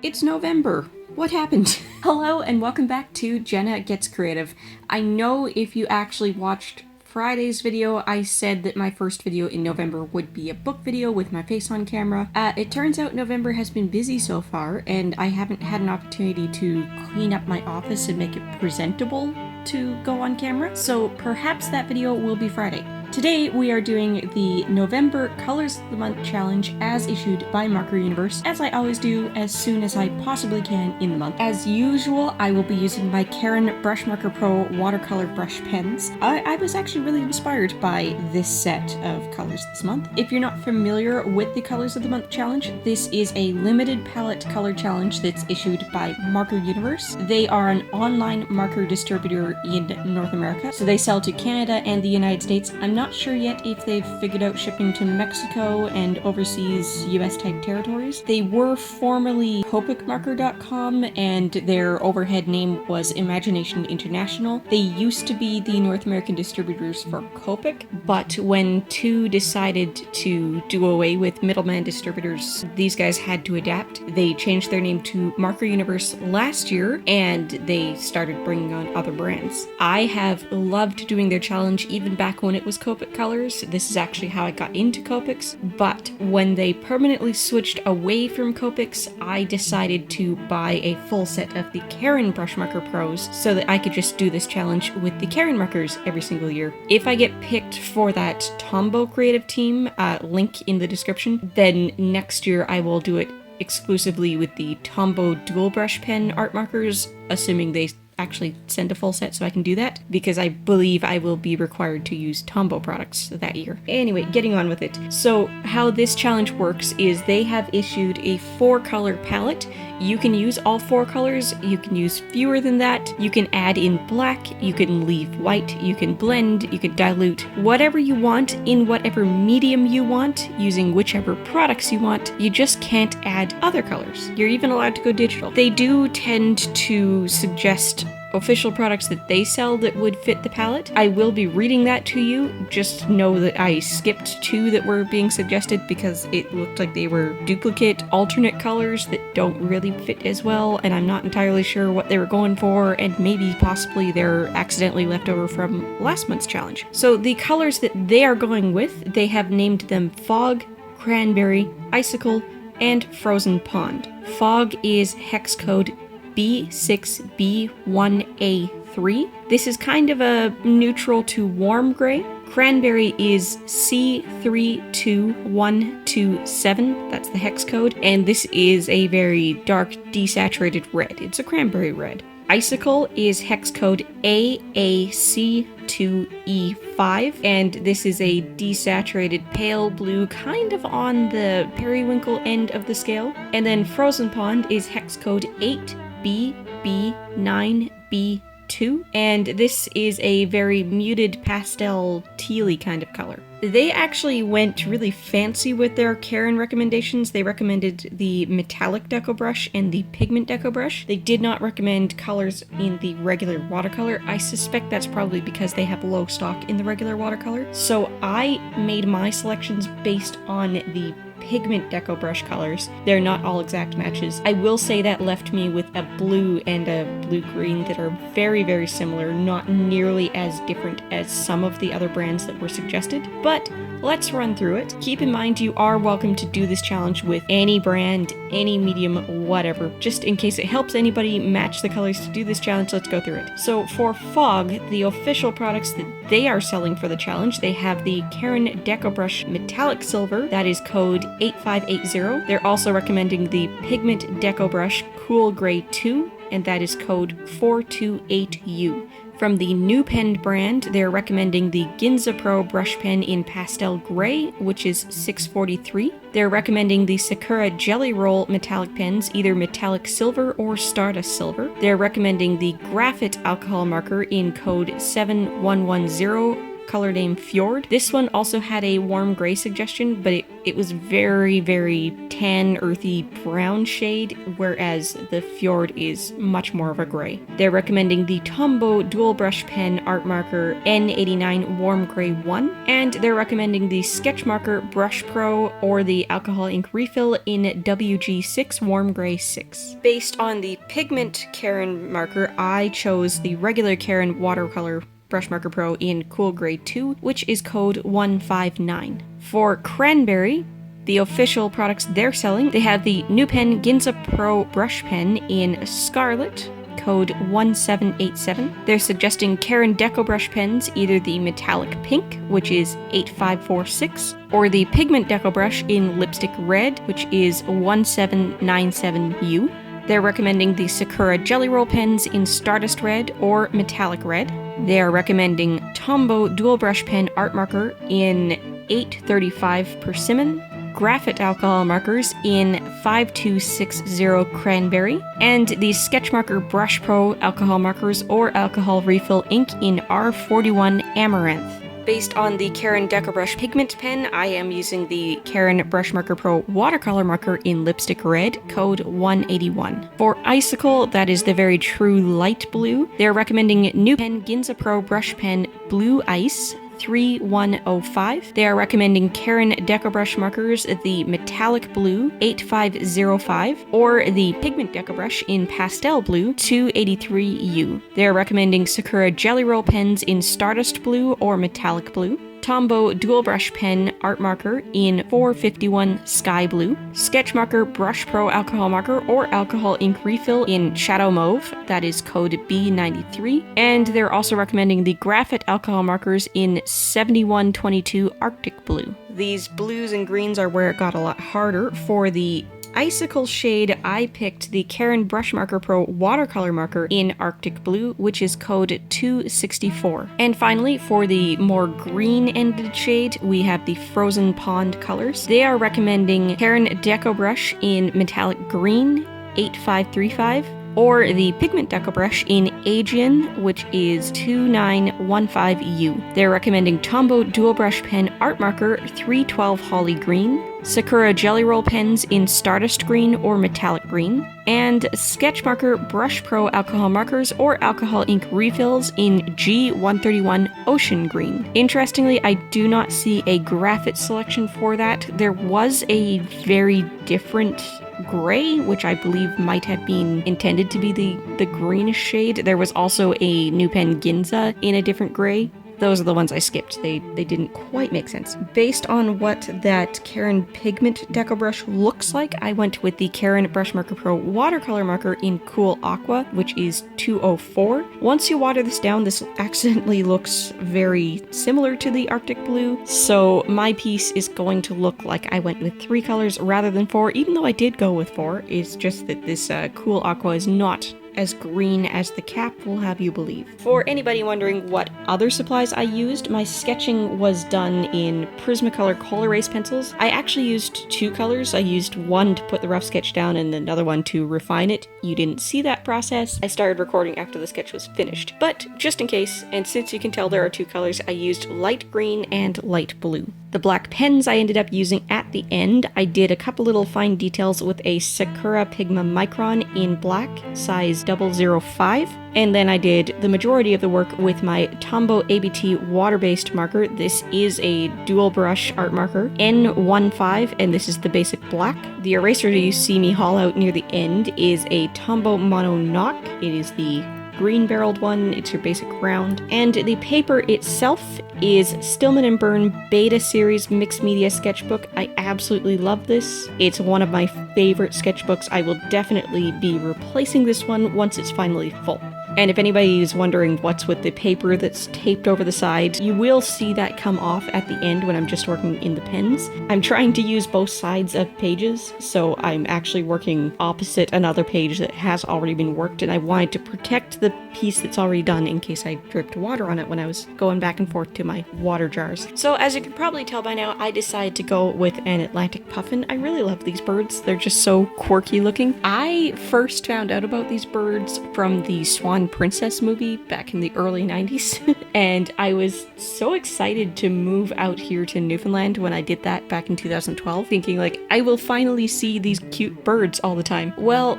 It's November. What happened? Hello and welcome back to Jenna Gets Creative. I know if you actually watched Friday's video, I said that my first video in November would be a book video with my face on camera. It turns out November has been busy so far, and I haven't had an opportunity to clean up my office and make it presentable to go on camera, so perhaps that video will be Friday. Today we are doing the November Colors of the Month Challenge as issued by Marker Universe, as I always do as soon as I possibly can in the month. As usual, I will be using my Karin Brushmarker Pro watercolor brush pens. I was actually really inspired by this set of colors this month. If you're not familiar with the Colors of the Month Challenge, this is a limited palette color challenge that's issued by Marker Universe. They are an online marker distributor in North America, so they sell to Canada and the United States. I'm not sure yet if they've figured out shipping to Mexico and overseas US type territories. They were formerly CopicMarker.com and their overhead name was Imagination International. They used to be the North American distributors for Copic, but when two decided to do away with middleman distributors, these guys had to adapt. They changed their name to Marker Universe last year and they started bringing on other brands. I have loved doing their challenge even back when it was Copic colors. This is actually how I got into Copics, but when they permanently switched away from Copics, I decided to buy a full set of the Karin Brushmarker Pros so that I could just do this challenge with the Karin markers every single year. If I get picked for that Tombow creative team, link in the description, then next year I will do it exclusively with the Tombow dual brush pen art markers, assuming they actually send a full set so I can do that, because I believe I will be required to use Tombow products that year. Anyway, getting on with it. So how this challenge works is they have issued a 4-color palette. You can use all 4 colors, you can use fewer than that, you can add in black, you can leave white, you can blend, you can dilute, whatever you want in whatever medium you want, using whichever products you want. You just can't add other colors. You're even allowed to go digital. They do tend to suggest official products that they sell that would fit the palette. I will be reading that to you. Just know that I skipped 2 that were being suggested because it looked like they were duplicate alternate colors that don't really fit as well, and I'm not entirely sure what they were going for, and maybe possibly they're accidentally left over from last month's challenge. So the colors that they are going with, they have named them Fog, Cranberry, Icicle, and Frozen Pond. Fog is hex code B6B1A3. This is kind of a neutral to warm gray. Cranberry is C32127, that's the hex code, and this is a very dark desaturated red. It's a cranberry red. Icicle is hex code AAC2E5, and this is a desaturated pale blue, kind of on the periwinkle end of the scale. And then Frozen Pond is hex code 8BB9B2, and this is a very muted pastel tealy kind of color. They actually went really fancy with their Karin recommendations. They recommended the metallic DecoBrush and the Pigment DecoBrush. They did not recommend colors in the regular watercolor. I suspect that's probably because they have low stock in the regular watercolor. So I made my selections based on the Pigment DecoBrush colors. They're not all exact matches. I will say that left me with a blue and a blue-green that are very, very similar, not nearly as different as some of the other brands that were suggested, but let's run through it. Keep in mind you are welcome to do this challenge with any brand, any medium, whatever. Just in case it helps anybody match the colors to do this challenge, let's go through it. So for Fog, the official products that they are selling for the challenge, they have the Karin DecoBrush Metallic Silver, that is code 8580. They're also recommending the Pigment DecoBrush Cool Gray 2, and that is code 428U. From the Newpen brand, they're recommending the Ginza Pro brush pen in Pastel Gray, which is 643. They're recommending the Sakura Jelly Roll metallic pens, either metallic silver or Stardust silver. They're recommending the Graphite alcohol marker in code 7110, color name Fiord. This one also had a warm gray suggestion, but it was very, very tan, earthy brown shade, whereas the Fiord is much more of a gray. They're recommending the Tombow dual brush pen art marker N89 warm gray 1, and they're recommending the Sketchmarker Brush Pro or the alcohol ink refill in WG6 warm gray 6. Based on the Pigment Karin marker, I chose the regular Karin Watercolour Brushmarker Pro in Cool Gray 2, which is code 159. For Cranberry, the official products they're selling, they have the Newpen Ginza Pro Brush Pen in Scarlet, code 1787. They're suggesting Karin DecoBrush pens, either the metallic pink, which is 8546, or the Pigment DecoBrush in lipstick red, which is 1797U. They're recommending the Sakura Jelly Roll pens in Stardust Red or Metallic Red. They are recommending Tombow Dual Brush Pen Art Marker in 835 Persimmon, Graphite Alcohol Markers in 5260 Cranberry, and the Sketchmarker Brush Pro Alcohol Markers or Alcohol Refill Ink in R41 Amaranth. Based on the Karin DecoBrush Pigment pen, I am using the Karin Brushmarker Pro Watercolor Marker in Lipstick Red, code 181. For Icicle, that is the very true light blue, they're recommending Newpen Ginza Pro Brush Pen Blue Ice, 3105. They are recommending Karin DecoBrush markers, the metallic blue 8505, or the Pigment DecoBrush in pastel blue 283U. They are recommending Sakura Jelly Roll pens in Stardust blue or metallic blue, Tombow Dual Brush Pen Art Marker in 451 Sky Blue, Sketchmarker Brush Pro Alcohol Marker or Alcohol Ink Refill in Shadow Mauve, that is code B93, and they're also recommending the Graphite Alcohol Markers in 7122 Arctic Blue. These blues and greens are where it got a lot harder. For the Icicle shade, I picked the Karin Brushmarker Pro Watercolor Marker in Arctic Blue, which is code 264. And finally, for the more green-ended shade, we have the Frozen Pond colors. They are recommending Karin DecoBrush in Metallic Green, 8535, or the Pigment DecoBrush in Aegean, which is 2915U. They're recommending Tombow Dual Brush Pen Art Marker 312 Holly Green, Sakura Jelly Roll pens in Stardust Green or Metallic Green, and Sketchmarker Brush Pro Alcohol Markers or Alcohol Ink Refills in G131 Ocean Green. Interestingly, I do not see a graphite selection for that. There was a very different gray, which I believe might have been intended to be the greenish shade. There was also a Newpen Ginza in a different gray. Those are the ones I skipped. They didn't quite make sense. Based on what that Karin Pigment DecoBrush looks like, I went with the Karin Brushmarker Pro Watercolor Marker in Cool Aqua, which is 204. Once you water this down, this accidentally looks very similar to the Arctic Blue, so my piece is going to look like I went with 3 colors rather than 4, even though I did go with 4. It's just that this Cool Aqua is not as green as the cap will have you believe. For anybody wondering what other supplies I used, my sketching was done in Prismacolor Kohl Erase pencils. I actually used 2 colors. I used one to put the rough sketch down and another one to refine it. You didn't see that process. I started recording after the sketch was finished. But just in case, and since you can tell there are 2 colors, I used light green and light blue. The black pens I ended up using at the end. I did a couple little fine details with a Sakura Pigma Micron in black, size 005, and then I did the majority of the work with my Tombow ABT water-based marker. This is a dual brush art marker, N15, and this is the basic black. The eraser you see me haul out near the end is a Tombow Mono Knock. It is the green-barreled one, it's your basic round, and the paper itself is Stillman & Byrne Beta Series Mixed Media Sketchbook. I absolutely love this. It's one of my favorite sketchbooks. I will definitely be replacing this one once it's finally full. And if anybody is wondering what's with the paper that's taped over the side, you will see that come off at the end when I'm just working in the pens. I'm trying to use both sides of pages, so I'm actually working opposite another page that has already been worked, and I wanted to protect the piece that's already done in case I dripped water on it when I was going back and forth to my water jars. So as you can probably tell by now, I decided to go with an Atlantic Puffin. I really love these birds. They're just so quirky looking. I first found out about these birds from the Swan Princess movie back in the early 90s. And I was so excited to move out here to Newfoundland when I did that back in 2012, thinking like, I will finally see these cute birds all the time. Well,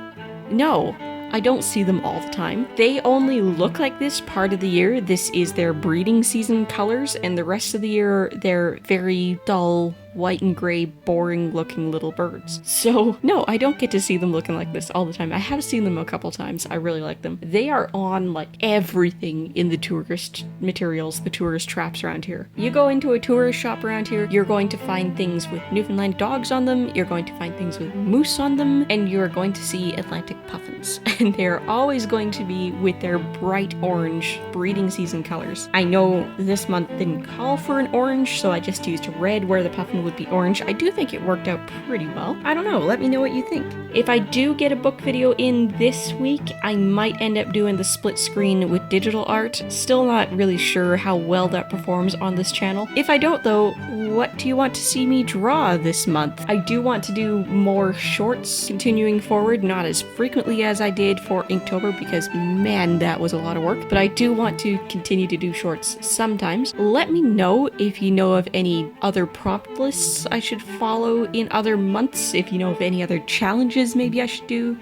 no. I don't see them all the time. They only look like this part of the year. This is their breeding season colors, and the rest of the year they're very dull, white and gray, boring looking little birds. So no, I don't get to see them looking like this all the time. I have seen them a couple times. I really like them. They are on like everything in the tourist materials, the tourist traps around here. You go into a tourist shop around here, you're going to find things with Newfoundland dogs on them, you're going to find things with moose on them, and you're going to see Atlantic Puffins. And they're always going to be with their bright orange breeding season colors. I know this month didn't call for an orange, so I just used red where the puffin would be orange. I do think it worked out pretty well. I don't know, let me know what you think. If I do get a book video in this week, I might end up doing the split screen with digital art. Still not really sure how well that performs on this channel. If I don't though, what do you want to see me draw this month? I do want to do more shorts continuing forward, not as frequently as I did for Inktober because man, that was a lot of work, but I do want to continue to do shorts sometimes. Let me know if you know of any other prompt lists I should follow in other months, if you know of any other challenges maybe I should do,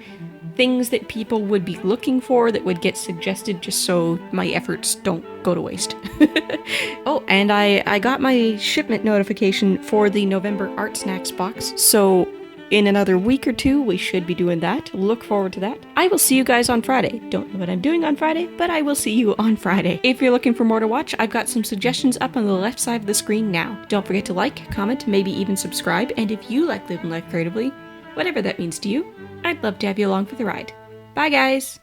things that people would be looking for that would get suggested just so my efforts don't go to waste. Oh, and I got my shipment notification for the November Art Snacks box, so in another week or two, we should be doing that. Look forward to that. I will see you guys on Friday. Don't know what I'm doing on Friday, but I will see you on Friday. If you're looking for more to watch, I've got some suggestions up on the left side of the screen now. Don't forget to like, comment, maybe even subscribe, and if you like living life creatively, whatever that means to you, I'd love to have you along for the ride. Bye guys!